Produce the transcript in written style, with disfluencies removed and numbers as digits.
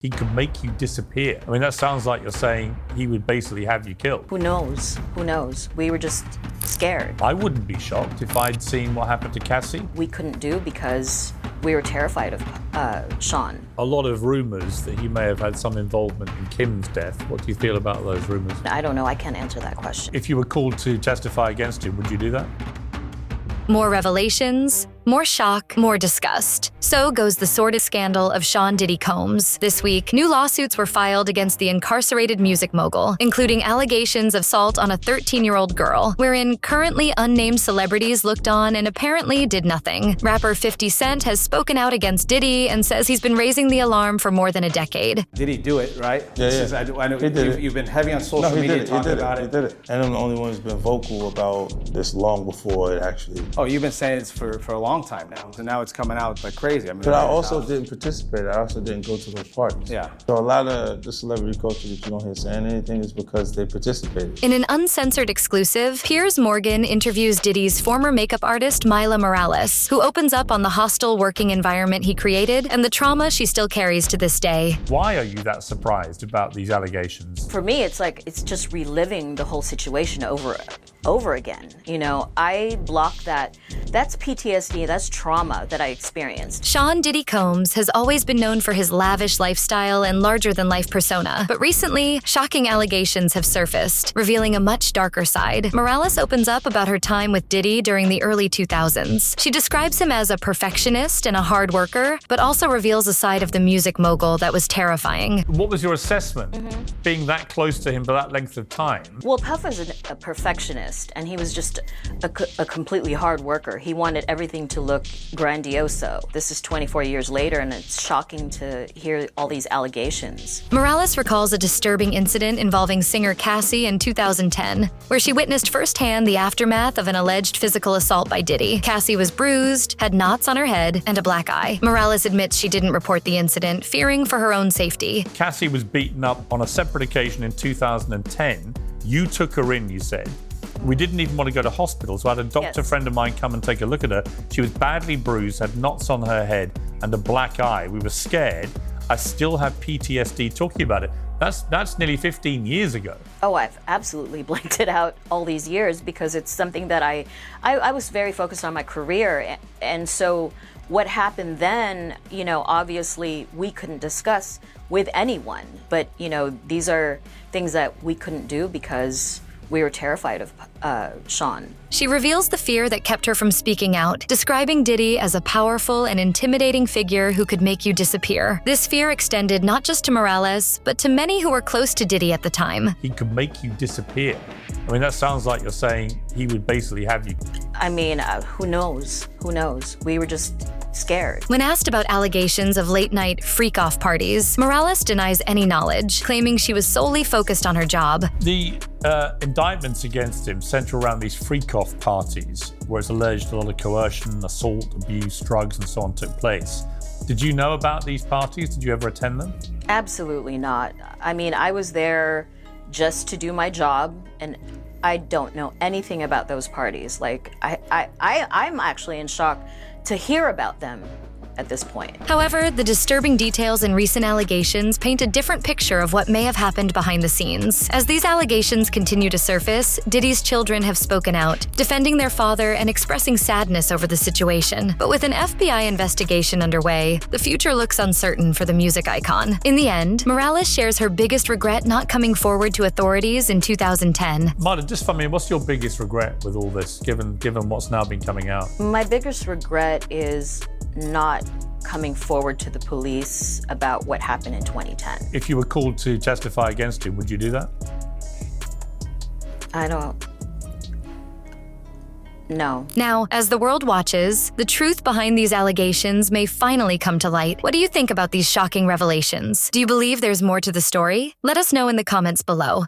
he could make you disappear. I mean, that sounds like you're saying he would basically have you killed. Who knows? Who knows? We were just scared. I wouldn't be shocked if I'd seen what happened to Cassie. We couldn't do because we were terrified of Sean. A lot of rumors that he may have had some involvement in Kim's death. What do you feel about those rumors? I don't know. I can't answer that question. If you were called to testify against him, would you do that? More revelations, more shock, more disgust. So goes the sordid scandal of Sean Diddy Combs. This week, new lawsuits were filed against the incarcerated music mogul, including allegations of assault on a 13-year-old girl, wherein currently unnamed celebrities looked on and apparently did nothing. Rapper 50 Cent has spoken out against Diddy and says he's been raising the alarm for more than a decade. Did he do it, right? Yeah. I know you've been heavy on social media talking about it. He did it. And I'm the only one who's been vocal about this long before it actually. Oh, you've been saying this for a long time now. So now it's coming out like crazy. I mean, but I also didn't participate. I also didn't go to those parties. Yeah. So a lot of the celebrity culture that you don't hear saying anything is because they participated. In an Uncensored exclusive, Piers Morgan interviews Diddy's former makeup artist, Mylah Morales, who opens up on the hostile working environment he created and the trauma she still carries to this day. Why are you that surprised about these allegations? For me, it's like it's just reliving the whole situation over again. You know, I blocked that. That's PTSD, that's trauma that I experienced. Sean Diddy Combs has always been known for his lavish lifestyle and larger-than-life persona, but recently, shocking allegations have surfaced, revealing a much darker side. Morales opens up about her time with Diddy during the early 2000s. She describes him as a perfectionist and a hard worker, but also reveals a side of the music mogul that was terrifying. What was your assessment, being that close to him for that length of time? Well, Puff was a perfectionist, and he was just a completely hard worker. He wanted everything to look grandioso. This is 24 years later, and it's shocking to hear all these allegations. Morales recalls a disturbing incident involving singer Cassie in 2010, where she witnessed firsthand the aftermath of an alleged physical assault by Diddy. Cassie was bruised, had knots on her head, and a black eye. Morales admits she didn't report the incident, fearing for her own safety. Cassie was beaten up on a separate occasion in 2010. You took her in, you said. We didn't even want to go to hospital, so I had a doctor friend of mine come and take a look at her. She was badly bruised, had knots on her head, and a black eye. We were scared. I still have PTSD talking about it. That's nearly 15 years ago. Oh, I've absolutely blanked it out all these years because it's something that I was very focused on my career. And so what happened then, you know, obviously we couldn't discuss with anyone. But, you know, these are things that we couldn't do because we were terrified of Sean. She reveals the fear that kept her from speaking out, describing Diddy as a powerful and intimidating figure who could make you disappear. This fear extended not just to Morales, but to many who were close to Diddy at the time. He could make you disappear. I mean, that sounds like you're saying he would basically have you. I mean, who knows? Who knows? We were just scared. When asked about allegations of late-night freak-off parties, Morales denies any knowledge, claiming she was solely focused on her job. The indictments against him center around these freak-off parties, where it's alleged a lot of coercion, assault, abuse, drugs, and so on took place. Did you know about these parties? Did you ever attend them? Absolutely not. I mean, I was there just to do my job, and I don't know anything about those parties. Like, I'm actually in shock to hear about them at this point. However, the disturbing details and recent allegations paint a different picture of what may have happened behind the scenes. As these allegations continue to surface, Diddy's children have spoken out, defending their father and expressing sadness over the situation. But with an FBI investigation underway, the future looks uncertain for the music icon. In the end, Morales shares her biggest regret not coming forward to authorities in 2010. Mylah, just, I mean, what's your biggest regret with all this, given what's now been coming out? My biggest regret is not coming forward to the police about what happened in 2010. If you were called to testify against him, would you do that? I don't. No. Now, as the world watches, the truth behind these allegations may finally come to light. What do you think about these shocking revelations? Do you believe there's more to the story? Let us know in the comments below.